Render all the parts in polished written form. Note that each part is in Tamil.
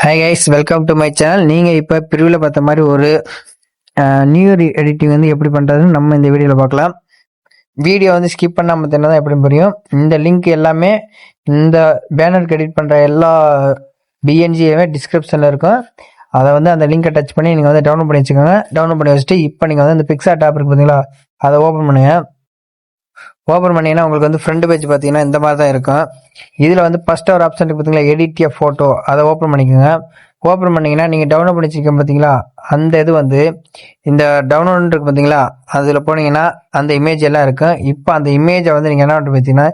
Hi guys, welcome to my channel. நீங்கள் இப்போ பிரிவில் பார்த்த மாதிரி ஒரு நியூ எடிட்டிங் வந்து எப்படி பண்ணுறதுன்னு நம்ம இந்த வீடியோவில் பார்க்கலாம். வீடியோ வந்து ஸ்கிப் பண்ணாமல் பார்த்தீங்கன்னா தான் எப்படி புரியும். இந்த லிங்க் எல்லாமே இந்த பேனருக்கு எடிட் பண்ணுற எல்லா பிஎன்ஜியுமே டிஸ்கிரிப்ஷனில் இருக்கும். அதை வந்து அந்த லிங்கை டச் பண்ணி நீங்கள் வந்து டவுன்லோட் பண்ணி வச்சுக்கோங்க. டவுன்லோட் பண்ணி வச்சுட்டு இப்போ நீங்கள் வந்து இந்த பிக்சார்ட் ஆப் இருக்குது பார்த்தீங்களா, அதை ஓப்பன் பண்ணுங்கள். ஓப்பன் பண்ணிங்கன்னா உங்களுக்கு வந்து ஃப்ரண்ட் பேஜ் பார்த்தீங்கன்னா இந்த மாதிரி தான் இருக்கும். இதில் வந்து ஃபர்ஸ்ட் ஒரு ஆப்ஷன் இருக்குது பார்த்தீங்களா, எடிட் எ ஃபோட்டோ, அதை ஓப்பன் பண்ணிக்கோங்க. ஓப்பன் பண்ணிங்கன்னா நீங்கள் டவுன்லோட் பண்ணி வச்சுக்க பார்த்தீங்களா, அந்த இது வந்து இந்த டவுன்லோட் இருக்குது பார்த்தீங்களா, அதில் போனீங்கன்னா அந்த இமேஜ் எல்லாம் இருக்கும். இப்போ அந்த இமேஜை வந்து நீங்கள் என்ன பண்ணி பார்த்தீங்கன்னா,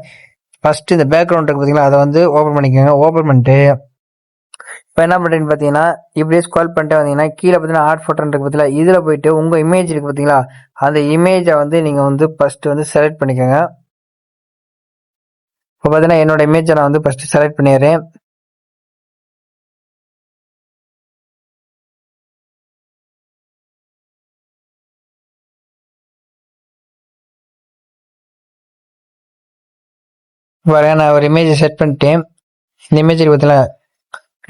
ஃபஸ்ட்டு இந்த பேக்ரவுண்ட் இருக்குது பார்த்தீங்களா, அதை வந்து ஓப்பன் பண்ணிக்கோங்க. ஓப்பன் பண்ணிட்டு இப்போ என்ன பண்ணுறீங்கன்னு பார்த்தீங்கன்னா, இப்படியே ஸ்க்ரால் பண்ணிட்டு வந்தீங்கன்னா கீழே பார்த்தீங்கன்னா ஆட் ஃபோட்டோ இருக்கு பார்த்தீங்களா, இதில் போயிட்டு உங்கள் இமேஜ் இருக்குது பார்த்தீங்களா, அந்த இமேஜை வந்து நீங்கள் வந்து ஃபஸ்ட்டு வந்து செலக்ட் பண்ணிக்கோங்க. இப்போ பார்த்தீங்கன்னா என்னோட இமேஜை நான் வந்து ஃபஸ்ட்டு செலக்ட் பண்ணிடுறேன். பாருங்க, நான் ஒரு இமேஜை செட் பண்ணிட்டேன். இந்த இமேஜ் இருக்கு பார்த்தீங்களா,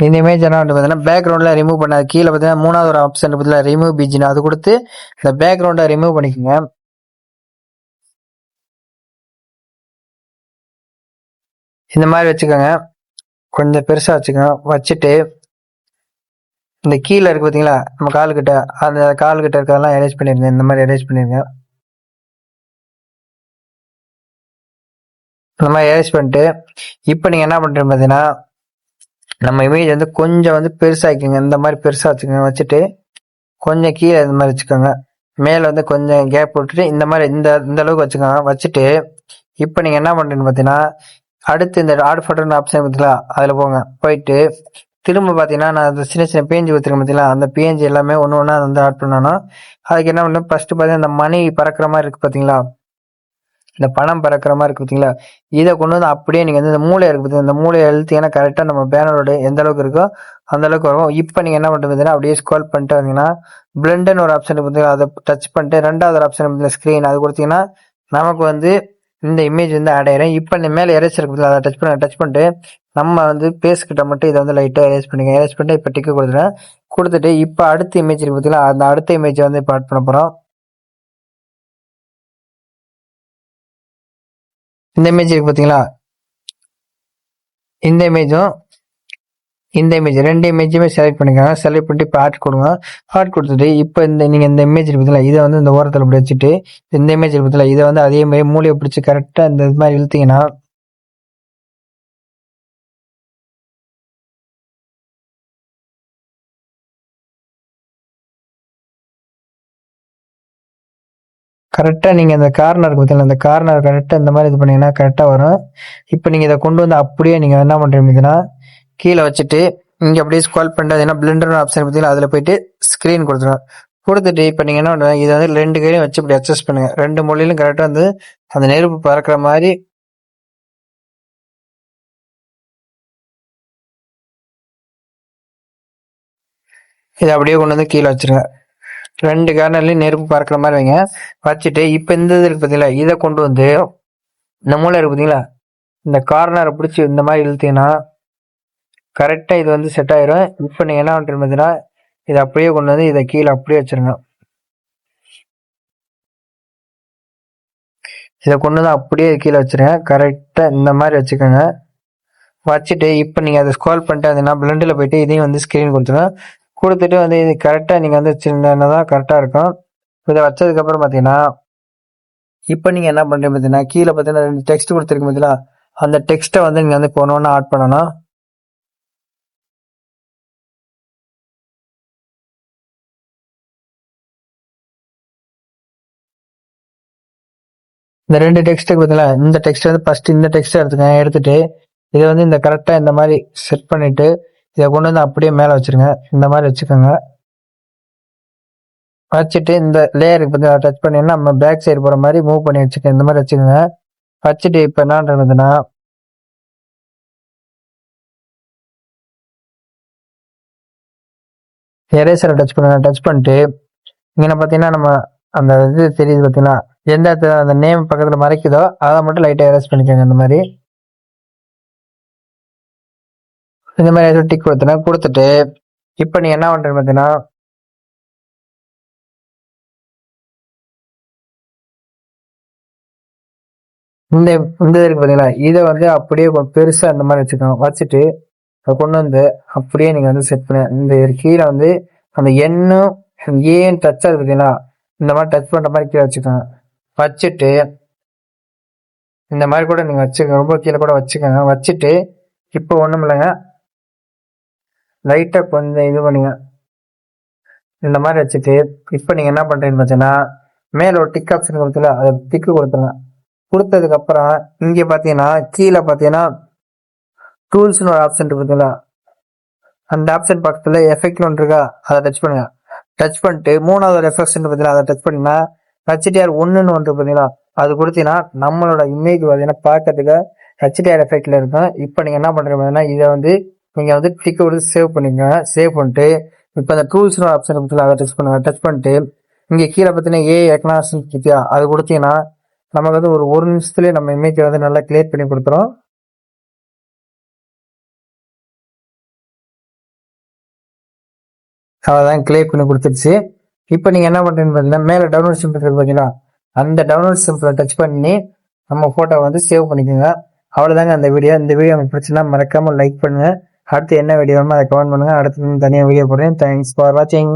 இந்த இமேஜ் என்ன பார்த்தீங்கன்னா பேக்ரவுண்டில் ரிமூவ் பண்ணாது. கீழே பார்த்தீங்கன்னா மூணாவது ஒரு ஆப்ஷன் பார்த்தீங்களா, ரிமூவ் பிஜின்னு, அது கொடுத்து இந்த பேக்ரவுண்டை ரிமூவ் பண்ணிக்கோங்க. இந்த மாதிரி வச்சுக்கோங்க, கொஞ்சம் பெருசாக வச்சுக்கோங்க. வச்சுட்டு இந்த கீழே இருக்கு பார்த்தீங்களா, நம்ம கால்கிட்ட, அந்த கால்கிட்ட இருக்கிறதெல்லாம் எரேஸ் பண்ணிருங்க. இந்த மாதிரி எரேஸ் பண்ணிருங்க. இந்த மாதிரி எரேஸ் பண்ணிட்டு இப்போ நீங்கள் என்ன பண்ணுறீங்க பார்த்தீங்கன்னா, நம்ம இமேஜ் வந்து கொஞ்சம் வந்து பெருசாகிக்கோங்க. இந்த மாதிரி பெருசாக வச்சுக்கோங்க. வச்சுட்டு கொஞ்சம் கீழே இந்த மாதிரி வச்சுக்கோங்க. மேலே வந்து கொஞ்சம் கேப் விட்டுட்டு இந்த மாதிரி இந்த அளவுக்கு வச்சுக்கோங்க. வச்சுட்டு இப்போ நீங்கள் என்ன பண்ணுறீங்கன்னு பார்த்தீங்கன்னா, அடுத்து இந்த ஆட் ஃபோட்டோன்னு ஆப்ஷன் பார்த்தீங்களா, அதில் போங்க. போயிட்டு திரும்ப பார்த்தீங்கன்னா நான் அந்த சின்ன சின்ன பேஞ்சு வச்சுருக்கேன் பார்த்தீங்களா, அந்த பேஞ்சு எல்லாமே ஒன்று ஒன்றா வந்து ஆட் பண்ணணும். அதுக்கு என்ன பண்ணணும், ஃபஸ்ட்டு பார்த்தீங்கன்னா இந்த மணி பறக்கிற மாதிரி இருக்குது பார்த்தீங்களா, இந்த பணம் பறக்கிற மாதிரி இருக்கு பார்த்தீங்களா, இதை கொண்டு வந்து அப்படியே நீங்கள் வந்து இந்த மூளை இருக்குது பார்த்தீங்கன்னா, இந்த மூளையை எழுத்தீங்கன்னா கரெக்டாக நம்ம பேனரோட எந்த அளவுக்கு இருக்கோ அந்த அளவுக்கு வரும். இப்போ நீங்கள் என்ன பண்ணுறது பார்த்தீங்கன்னா, அப்படியே ஸ்க்ரால் பண்ணிட்டு வந்தீங்கன்னா பிளண்டுன்னு ஒரு ஆப்ஷன் பார்த்தீங்கன்னா, அதை டச் பண்ணிட்டு ரெண்டாவது ஒரு ஆப்ஷன் பார்த்தீங்கன்னா ஸ்க்ரீன், அது கொடுத்தீங்கன்னா நமக்கு வந்து இந்த இமேஜ் வந்து ஆட் ஆயிரும். இப்போ இந்த மேலே எரேஸ் இருக்கு, அதை டச் பண்ணிட்டு நம்ம வந்து பேஸ் கிட்ட மட்டும் இதை வந்து லைட்டாக எரேஸ் பண்ணிக்க. எரேஸ் பண்ணிட்டு இப்போ டிக்கு கொடுத்துட்டு இப்போ அடுத்த இமேஜ் இருக்கு பார்த்தீங்களா, அந்த அடுத்த இமேஜை வந்து இப்போ ஆட் பண்ண போகிறோம். இந்த இமேஜ் இருக்கு பார்த்தீங்களா, இந்த இமேஜும் இந்த இமேஜ் ரெண்டு இமேஜுமே செலக்ட் பண்ணிக்கோங்க. செலக்ட் பண்ணிட்டு இப்போ ஆட் கொடுங்க. ஆட் கொடுத்துட்டு இப்போ நீங்கள் இந்த இமேஜ் இருக்கு பார்த்தீங்களா, இதை வந்து இந்த ஓரத்தில் இப்படி வச்சுட்டு இந்த இமேஜ் இருக்கு பார்த்தீங்களா, இதை வந்து அதே மாதிரி மூலையை பிடிச்சி கரெக்டாக இந்த இது மாதிரி இழுத்தீங்கன்னா கரெக்டாக நீங்கள் இந்த கார்னர் பார்த்தீங்களா, இந்த கார்னர் கரெக்டாக இந்த மாதிரி இது பண்ணிங்கன்னா கரெக்டாக வரும். இப்போ நீங்கள் இதை கொண்டு வந்து அப்படியே நீங்கள் என்ன பண்ணுறீங்கன்னா கீழே வச்சுட்டு இங்கே அப்படியே ஸ்க்ரால் பண்ணிட்டு ஏன்னா பிளெண்டர் ஆப்ஷன் பார்த்தீங்களா, அதில் போயிட்டு ஸ்க்ரீன் கொடுத்துருவோம். கொடுத்துட்டு இப்போ நீங்கள் என்ன பண்ணுங்க, இதை வந்து ரெண்டு கையிலையும் வச்சு இப்படி அட்ஜஸ்ட் பண்ணுங்க. ரெண்டு மொழியிலும் கரெக்டாக வந்து அந்த நெருப்பு பறக்கிற மாதிரி இதை அப்படியே கொண்டு வந்து கீழே வச்சிருங்க. ரெண்டு கார்னர்லையும் நெருப்பு பறக்கிற மாதிரி வைங்க. வச்சுட்டு இப்போ இந்த இது இருக்கு பார்த்தீங்களா, இதை கொண்டு வந்து இந்த மூளை இருக்கு பார்த்தீங்களா, இந்த கார்னரை பிடிச்சி இந்த மாதிரி இழுத்தீங்கன்னா கரெக்டாக இது வந்து செட் ஆயிரும். இப்போ நீங்கள் என்ன பண்ணுறீங்க பார்த்தீங்கன்னா, இதை அப்படியே கொண்டு வந்து இதை கீழே அப்படியே வச்சிருங்க. இதை கொண்டு வந்து அப்படியே கீழே வச்சிருங்க. கரெக்டாக இந்த மாதிரி வச்சுக்கோங்க. வச்சுட்டு இப்போ நீங்கள் அதை ஸ்க்ரால் பண்ணிட்டு வந்தீங்கன்னா பிளண்டில் போயிட்டு இதையும் வந்து ஸ்க்ரீன் கொடுத்துருங்க. கொடுத்துட்டு வந்து இது கரெக்டாக நீங்கள் வந்து சின்னதாக கரெக்டாக இருக்கும். இதை வச்சதுக்கப்புறம் பார்த்தீங்கன்னா இப்போ நீங்கள் என்ன பண்ணுறீங்க பார்த்தீங்கன்னா, கீழே பார்த்தீங்கன்னா ரெண்டு டெக்ஸ்ட் கொடுத்துருக்கு பார்த்தீங்களா, அந்த டெக்ஸ்ட்டை வந்து நீங்கள் வந்து போனோன்னு ஆட் பண்ணணும். இந்த ரெண்டு டெக்ஸ்ட்டுக்கு பார்த்தீங்களா, இந்த டெக்ஸ்ட் வந்து ஃபர்ஸ்ட் இந்த டெக்ஸ்ட்டை எடுத்துக்கங்க. எடுத்துட்டு இதை வந்து இந்த கரெக்டாக இந்த மாதிரி செட் பண்ணிட்டு இதை கொண்டு வந்து அப்படியே மேலே வச்சிருங்க. இந்த மாதிரி வச்சுக்கோங்க. வச்சுட்டு இந்த லேயருக்கு பார்த்தீங்கன்னா டச் பண்ணிங்கன்னா நம்ம பேக் சைடு போகிற மாதிரி மூவ் பண்ணி வச்சுக்கோங்க. இந்த மாதிரி வச்சுக்கோங்க. வச்சுட்டு இப்போ என்ன பண்ணுறதுன்னா, எரேசரை டச் பண்ணுங்க. டச் பண்ணிட்டு இங்கே பார்த்தீங்கன்னா நம்ம அந்த இது தெரியுது பார்த்தீங்கன்னா, எந்த இடத்துல அந்த நேம் பக்கத்தில் மறைக்குதோ அதை மட்டும் லைட்டாக எரேஸ் பண்ணிக்கோங்க. இந்த மாதிரி இந்த மாதிரி டிக் கொடுத்துட்டு இப்போ நீ என்ன பண்றீங்க பார்த்தீங்கன்னா இந்த இந்த இருக்கு பார்த்தீங்களா, இதை வந்து அப்படியே பெருசா அந்த மாதிரி வச்சுட்டு அதை கொண்டு வந்து அப்படியே நீங்க வந்து செட் பண்ண இந்த கீழே வந்து அந்த எண்ணும் ஏன் டச் ஆகுது பார்த்தீங்களா, இந்த மாதிரி டச் பண்ற மாதிரி கீழே வச்சுக்கோங்க. வச்சுட்டு இந்த மாதிரி கூட நீங்க வச்சுக்கோங்க, ரொம்ப கீழே கூட வச்சுக்கோங்க. வச்சுட்டு இப்போ ஒண்ணும் இல்லைங்க, லைட்டா கொஞ்சம் இது பண்ணுங்க. இந்த மாதிரி வச்சுட்டு இப்போ நீங்க என்ன பண்றீங்கன்னு பார்த்தீங்கன்னா மேல ஒரு டிக் ஆப்ஷன் கொடுத்துல அதை டிக்கு கொடுத்துருங்க. கொடுத்ததுக்கு அப்புறம் இங்க பாத்தீங்கன்னா கீழே பாத்தீங்கன்னா டூல்ஸ்னு ஒரு ஆப்ஷன் இருக்கு பார்த்தீங்களா, அந்த ஆப்ஷன் பக்கத்துல எஃபெக்ட் ஒன்று இருக்கா, அதை டச் பண்ணுங்க. டச் பண்ணிட்டு மூணாவது ஒரு எஃபெக்ட் பார்த்தீங்கன்னா அதை டச் பண்ணீங்கன்னா HDR 1ன்னு ஒன்று பார்த்தீங்களா, அது கொடுத்தீங்கன்னா நம்மளோட இமேஜ் பார்த்தீங்கன்னா பார்க்கறதுக்கு HDR எஃபெக்ட்ல இருக்கும். இப்போ நீங்க என்ன பண்றீங்கன்னா இதை வந்து நீங்க வந்து டிக் கொடுத்து சேவ் பண்ணிங்க. சேவ் பண்ணிட்டு இப்போ அந்த டூல்ஸ்னு ஆப்ஷன் பார்த்தீங்களா, அதை டச் பண்ணுங்க. டச் பண்ணிட்டு இங்க கீழே பார்த்தீங்கன்னா எக்னாஸ் கிட்டியா அது கொடுத்தீங்கன்னா நமக்கு வந்து ஒரு நிமிஷத்துலயே நம்ம இமேஜ் வந்து நல்லா கிளியர் பண்ணி கொடுத்துரும். அதான் கிளியர் பண்ணி கொடுத்துருச்சு. இப்போ நீங்க என்ன பண்றீங்கன்னு பார்த்தீங்கன்னா மேல டவுன்லோட் சிம்பிள் இருக்கு பார்த்தீங்களா, அந்த டவுன்லோட் சிம்பிளை டச் பண்ணி நம்ம போட்டோ வந்து சேவ் பண்ணிக்கோங்க. அவ்வளவுதாங்க அந்த வீடியோ. இந்த வீடியோ உங்களுக்கு பிடிச்சுன்னா மறக்காம லைக் பண்ணுங்க. அடுத்து என்ன வீடியோ வேணுமோ அதை கமெண்ட் பண்ணுங்க. அடுத்து தனியாக வீடியோ போடுறேன். தேங்க்ஸ் ஃபார் வாட்சிங்.